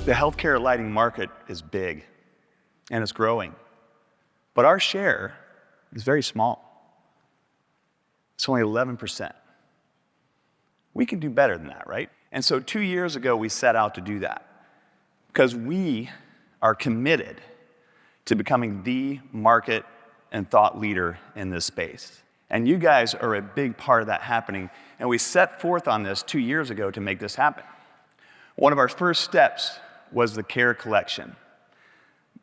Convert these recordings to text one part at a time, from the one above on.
The healthcare lighting market is big, and it's growing. But our share is very small. It's only 11%. We can do better than that, right? And so 2 years ago, we set out to do that because we are committed to becoming the market and thought leader in this space. And you guys are a big part of that happening, and we set forth on this 2 years ago to make this happen. One of our first steps was the Care Collection.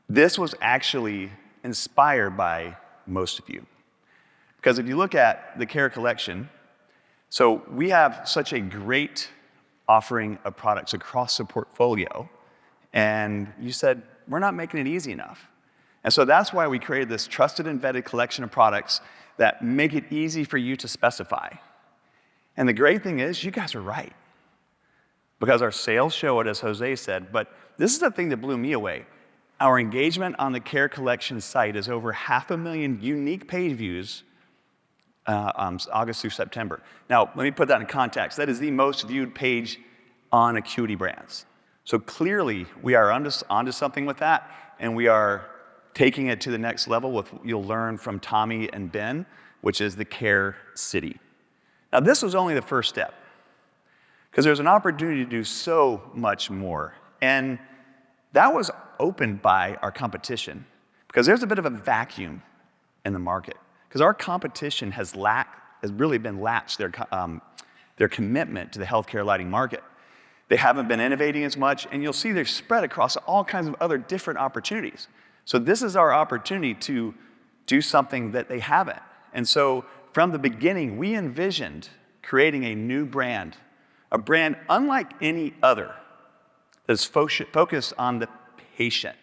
This was actually inspired by most of you. Because if you look at the Care Collection, so we have such a great offering of products across the portfolio, and you said, we're not making it easy enough. And so that's why we created this trusted and vetted collection of products that make it easy for you to specify. And the great thing is, you guys are right. Because our sales show it, as Jose said, but this is the thing that blew me away. Our engagement on the Care Collection site is over 500,000 unique page views August through September. Now, let me put that in context. That is the most viewed page on Acuity brands. So clearly, we are onto something with that, and we are taking it to the next level with what you'll learn from Tommy and Ben, which is the Care City. Now, this was only the first step, because there's an opportunity to do so much more. And that was opened by our competition, because there's a bit of a vacuum in the market, because our competition has really been lapsed their commitment to the healthcare lighting market. They haven't been innovating as much, and you'll see they're spread across all kinds of other different opportunities. So this is our opportunity to do something that they haven't. And so from the beginning, we envisioned creating a new brand, a brand unlike any other, that's focused on the patient,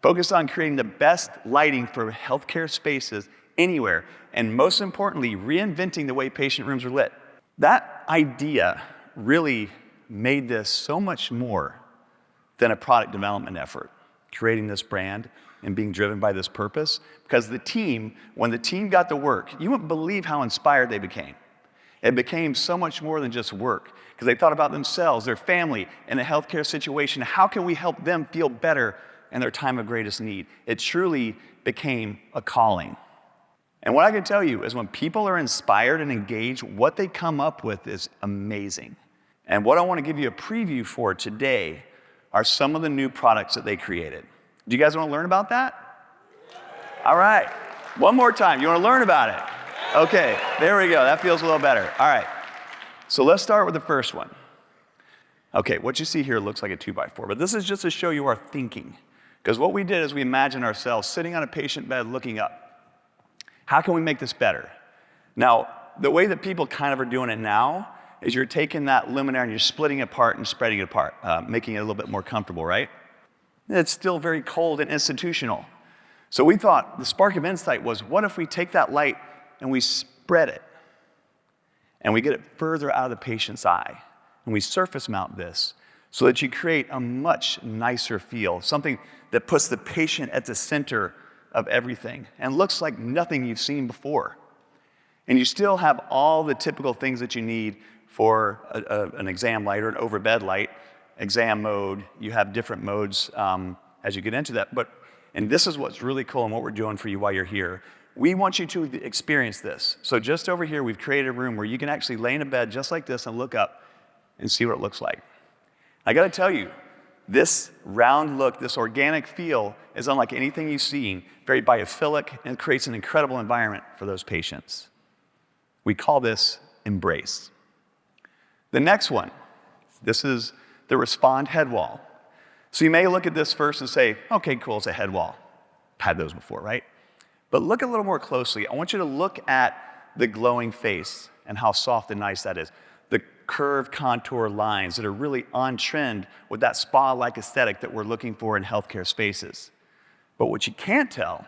focused on creating the best lighting for healthcare spaces anywhere, and most importantly, reinventing the way patient rooms are lit. That idea really made this so much more than a product development effort, creating this brand and being driven by this purpose, because the team, when the team got to work, you wouldn't believe how inspired they became. It became so much more than just work, because they thought about themselves, their family, and a healthcare situation. How can we help them feel better in their time of greatest need? It truly became a calling. And what I can tell you is when people are inspired and engaged, what they come up with is amazing. And what I want to give you a preview for today are some of the new products that they created. Do you guys want to learn about that? All right. One more time. You want to learn about it? Okay, there we go. That feels a little better. All right. So let's start with the first one. Okay, what you see here looks like a 2x4, but this is just to show you our thinking. Because what we did is we imagined ourselves sitting on a patient bed looking up. How can we make this better? Now, the way that people kind of are doing it now is you're taking that luminaire and you're splitting it apart and spreading it apart, making it a little bit more comfortable, right? It's still very cold and institutional. So we thought the spark of insight was, what if we take that light and we spread it, and we get it further out of the patient's eye, and we surface mount this so that you create a much nicer feel, something that puts the patient at the center of everything and looks like nothing you've seen before. And you still have all the typical things that you need for an exam light or an overbed light, exam mode. You have different modes as you get into that. And this is what's really cool and what we're doing for you while you're here. We want you to experience this. So just over here, we've created a room where you can actually lay in a bed just like this and look up and see what it looks like. I gotta tell you, this round look, this organic feel is unlike anything you've seen, very biophilic, and it creates an incredible environment for those patients. We call this Embrace. The next one, this is the Respond head wall. So you may look at this first and say, okay, cool, it's a head wall. I've had those before, right? But look a little more closely. I want you to look at the glowing face and how soft and nice that is. The curved contour lines that are really on trend with that spa-like aesthetic that we're looking for in healthcare spaces. But what you can't tell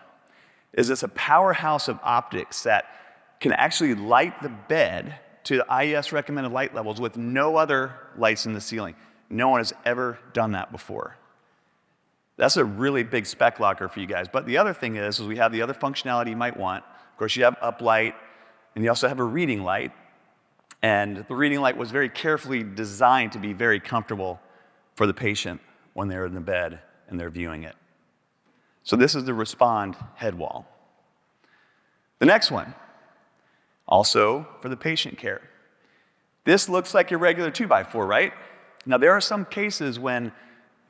is it's a powerhouse of optics that can actually light the bed to the IES recommended light levels with no other lights in the ceiling. No one has ever done that before. That's a really big spec locker for you guys. But the other thing is we have the other functionality you might want. Of course, you have uplight, and you also have a reading light. And the reading light was very carefully designed to be very comfortable for the patient when they're in the bed and they're viewing it. So this is the Respond head wall. The next one, also for the patient care. This looks like your regular 2x4, right? Now there are some cases when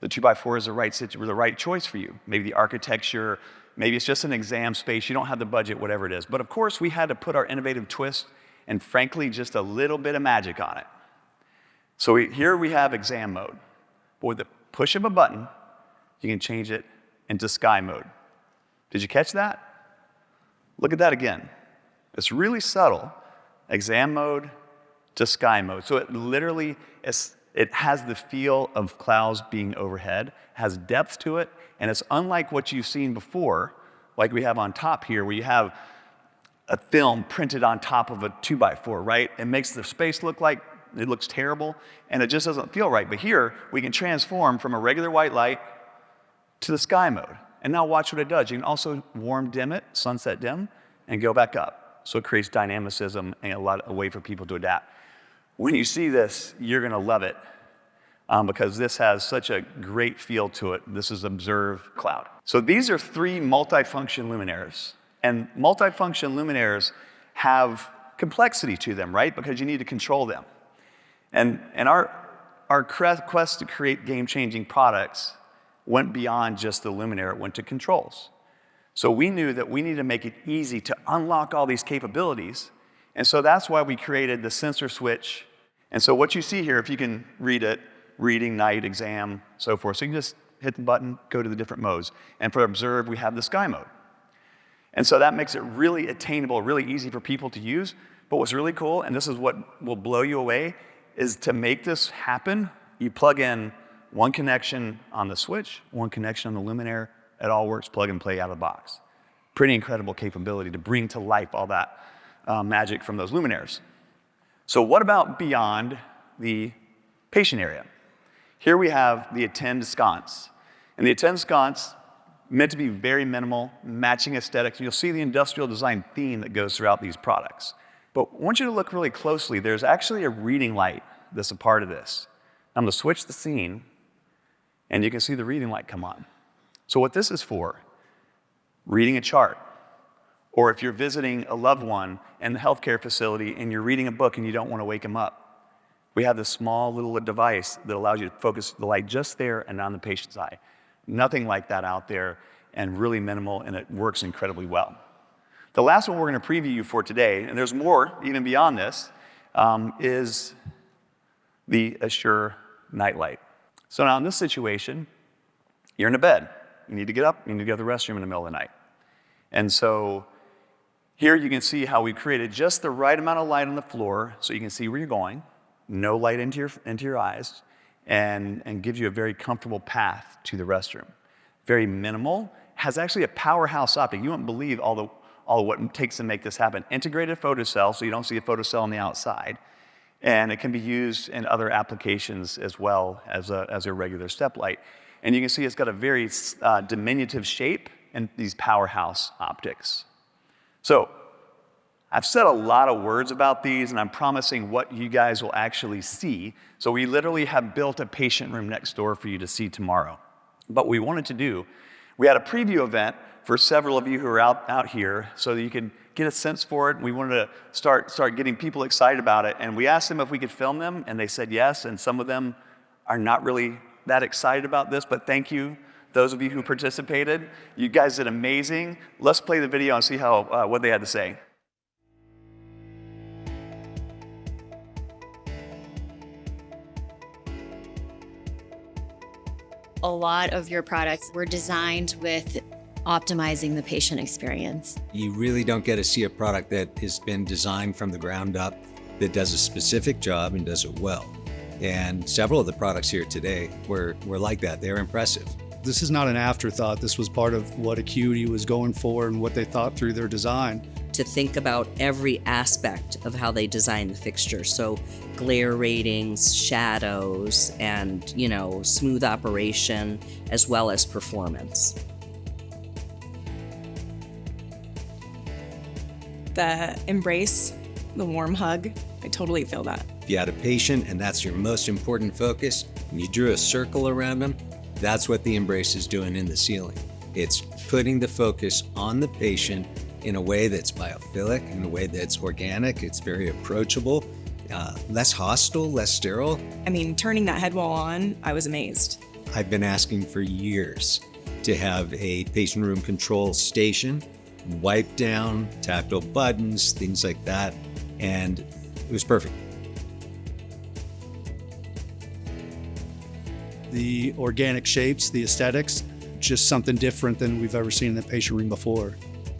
the 2x4 is the right choice for you. Maybe the architecture, maybe it's just an exam space, you don't have the budget, whatever it is. But of course, we had to put our innovative twist and frankly, just a little bit of magic on it. So here we have exam mode. But with the push of a button, you can change it into sky mode. Did you catch that? Look at that again. It's really subtle. Exam mode to sky mode. So it literally, it has the feel of clouds being overhead, has depth to it, and it's unlike what you've seen before, like we have on top here, where you have a film printed on top of a 2x4, right? It makes the space look like it looks terrible, and it just doesn't feel right. But here, we can transform from a regular white light to the sky mode. And now watch what it does. You can also warm dim it, sunset dim, and go back up. So it creates dynamicism and a way for people to adapt. When you see this, you're gonna love it because this has such a great feel to it. This is Observe Cloud. So these are 3 multifunction luminaires. And multifunction luminaires have complexity to them, right? Because you need to control them. And our quest to create game-changing products went beyond just the luminaire, it went to controls. So we knew that we needed to make it easy to unlock all these capabilities. And so that's why we created the sensor switch. And so what you see here, if you can read it, reading, night, exam, so forth. So you can just hit the button, go to the different modes. And for Observe, we have the sky mode. And so that makes it really attainable, really easy for people to use. But what's really cool, and this is what will blow you away, is to make this happen, you plug in one connection on the switch, one connection on the luminaire, it all works plug and play out of the box. Pretty incredible capability to bring to life all that magic from those luminaires. So what about beyond the patient area? Here we have the Attend sconce. And the Attend sconce, meant to be very minimal, matching aesthetics. You'll see the industrial design theme that goes throughout these products. But I want you to look really closely. There's actually a reading light that's a part of this. I'm gonna switch the scene, and you can see the reading light come on. So what this is for, reading a chart, or if you're visiting a loved one in the healthcare facility and you're reading a book and you don't want to wake them up, we have this small little device that allows you to focus the light just there and on the patient's eye. Nothing like that out there, and really minimal, and it works incredibly well. The last one we're going to preview you for today, and there's more even beyond this, is the Assure Nightlight. So now in this situation, you're in a bed. You need to get up, you need to go to the restroom in the middle of the night. And so here you can see how we created just the right amount of light on the floor so you can see where you're going, no light into your eyes, and gives you a very comfortable path to the restroom. Very minimal, has actually a powerhouse optic. You won't believe all what it takes to make this happen. Integrated photocell, so you don't see a photocell on the outside. And it can be used in other applications as well as a regular step light. And you can see it's got a very diminutive shape and these powerhouse optics. So I've said a lot of words about these, and I'm promising what you guys will actually see. So we literally have built a patient room next door for you to see tomorrow. But we wanted to do, we had a preview event for several of you who are out here so that you could get a sense for it. We wanted to start getting people excited about it. And we asked them if we could film them, and they said yes. And some of them are not really that excited about this, but thank you, those of you who participated. You guys did amazing. Let's play the video and see what they had to say. A lot of your products were designed with optimizing the patient experience. You really don't get to see a product that has been designed from the ground up that does a specific job and does it well. And several of the products here today were like that. They're impressive. This is not an afterthought. This was part of what Acuity was going for and what they thought through their design. To think about every aspect of how they design the fixture. So glare ratings, shadows, and, smooth operation, as well as performance. The embrace, the warm hug, I totally feel that. If you had a patient and that's your most important focus, and you drew a circle around them, That's what the Embrace is doing in the ceiling. It's putting the focus on the patient in a way that's biophilic, in a way that's organic, it's very approachable, less hostile, less sterile. I mean, turning that head wall on, I was amazed. I've been asking for years to have a patient room control station, wipe down, tactile buttons, things like that, and it was perfect. The organic shapes, the aesthetics, just something different than we've ever seen in the patient room before.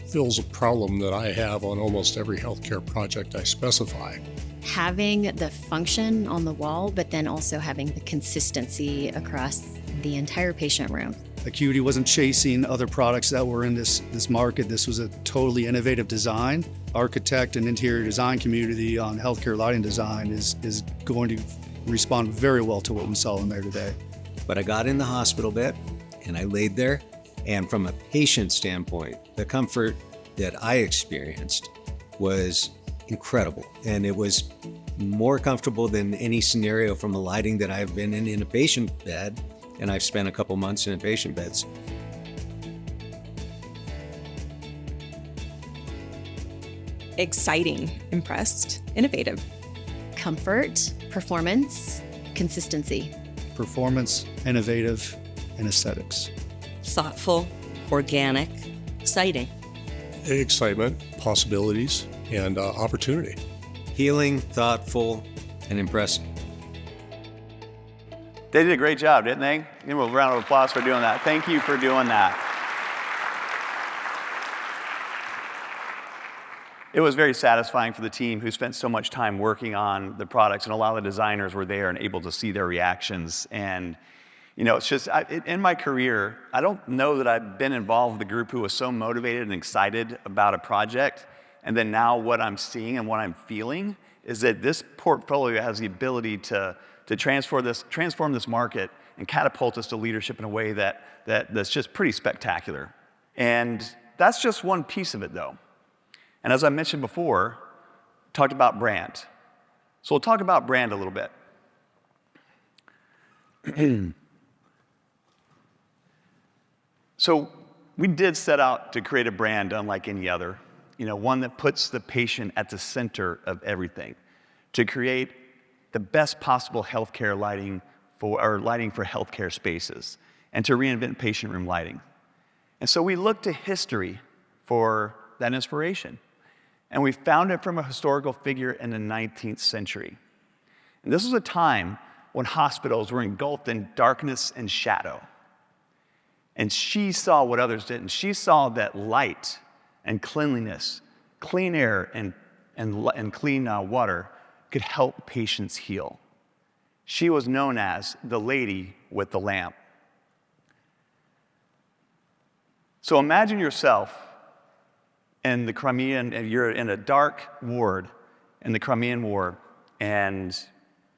Fills a problem that I have on almost every healthcare project I specify. Having the function on the wall, but then also having the consistency across the entire patient room. Acuity wasn't chasing other products that were in this market. This was a totally innovative design. Architect and interior design community on healthcare lighting design is going to respond very well to what we saw in there today. But I got in the hospital bed and I laid there, and from a patient standpoint, the comfort that I experienced was incredible. And it was more comfortable than any scenario from the lighting that I've been in a patient bed, and I've spent a couple months in a patient beds. Exciting, impressed, innovative. Comfort, performance, consistency. Performance, innovative, and aesthetics. Thoughtful, organic, exciting. Excitement, possibilities, and opportunity. Healing, thoughtful, and impressive. They did a great job, didn't they? Give them a round of applause for doing that. Thank you for doing that. It was very satisfying for the team who spent so much time working on the products, and a lot of the designers were there and able to see their reactions. And, you know, it's just, in my career, I don't know that I've been involved with a group who was so motivated and excited about a project. And then now what I'm seeing and what I'm feeling is that this portfolio has the ability to transform this market and catapult us to leadership in a way that's just pretty spectacular. And that's just one piece of it, though. And as I mentioned before, talked about brand. So we'll talk about brand a little bit. So we did set out to create a brand unlike any other, one that puts the patient at the center of everything, to create the best possible healthcare lighting for healthcare spaces, and to reinvent patient room lighting. And so we looked to history for that inspiration. And we found it from a historical figure in the 19th century. And this was a time when hospitals were engulfed in darkness and shadow. And she saw what others didn't. She saw that light and cleanliness, clean air and clean water could help patients heal. She was known as the lady with the lamp. So imagine yourself in the Crimean, and you're in a dark ward in the Crimean War, and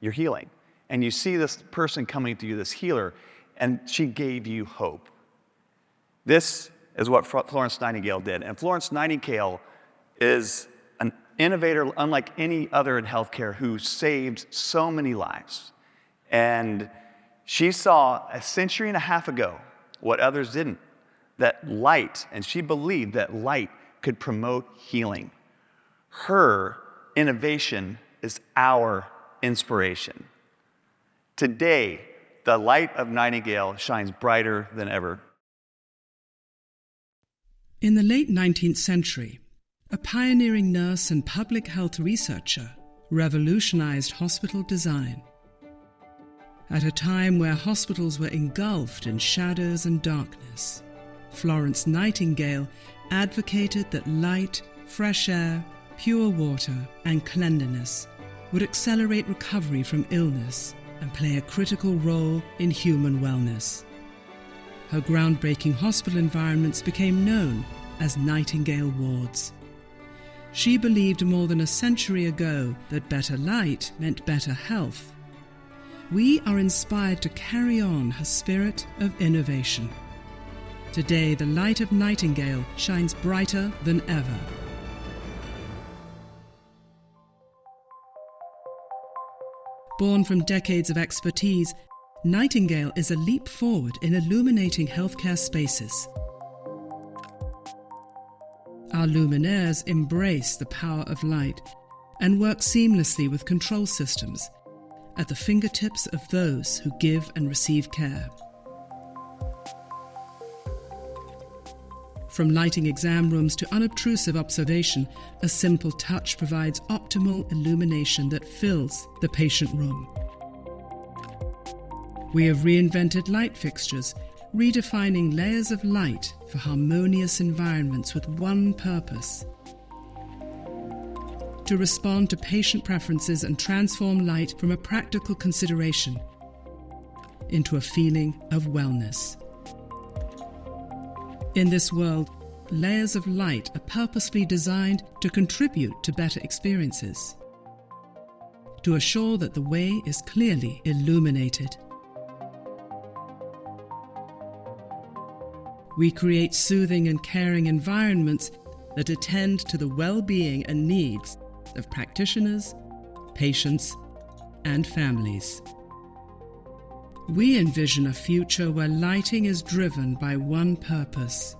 you're healing. And you see this person coming to you, this healer, and she gave you hope. This is what Florence Nightingale did. And Florence Nightingale is an innovator unlike any other in healthcare who saved so many lives. And she saw a century and a half ago what others didn't, that light, and she believed that light could promote healing. Her innovation is our inspiration. Today, the light of Nightingale shines brighter than ever. In the late 19th century, a pioneering nurse and public health researcher revolutionized hospital design. At a time where hospitals were engulfed in shadows and darkness, Florence Nightingale advocated that light, fresh air, pure water, and cleanliness would accelerate recovery from illness and play a critical role in human wellness. Her groundbreaking hospital environments became known as Nightingale wards. She believed more than a century ago that better light meant better health. We are inspired to carry on her spirit of innovation. Today, the light of Nightingale shines brighter than ever. Born from decades of expertise, Nightingale is a leap forward in illuminating healthcare spaces. Our luminaires embrace the power of light and work seamlessly with control systems at the fingertips of those who give and receive care. From lighting exam rooms to unobtrusive observation, a simple touch provides optimal illumination that fills the patient room. We have reinvented light fixtures, redefining layers of light for harmonious environments with one purpose: to respond to patient preferences and transform light from a practical consideration into a feeling of wellness. In this world, layers of light are purposefully designed to contribute to better experiences, to assure that the way is clearly illuminated. We create soothing and caring environments that attend to the well-being and needs of practitioners, patients, and families. We envision a future where lighting is driven by one purpose: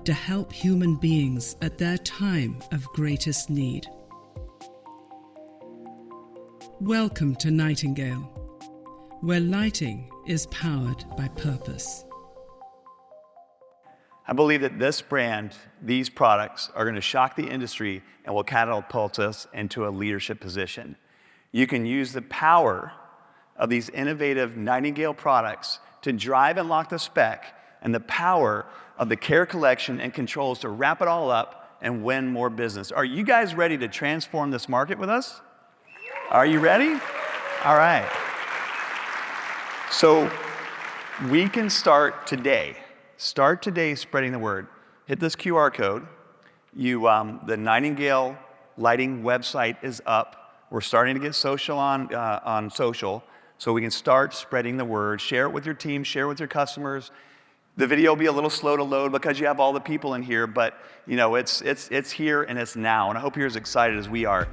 to help human beings at their time of greatest need. Welcome to Nightingale, where lighting is powered by purpose. I believe that this brand, these products, are going to shock the industry and will catapult us into a leadership position. You can use the power of these innovative Nightingale products to drive and lock the spec, and the power of the care collection and controls to wrap it all up and win more business. Are you guys ready to transform this market with us? Are you ready? All right. So we can start today. Start today spreading the word. Hit this QR code. The Nightingale lighting website is up. We're starting to get social on social, so we can start spreading the word. Share it with your team, share it with your customers. The video will be a little slow to load because you have all the people in here, but you know, it's here and it's now, and I hope you're as excited as we are.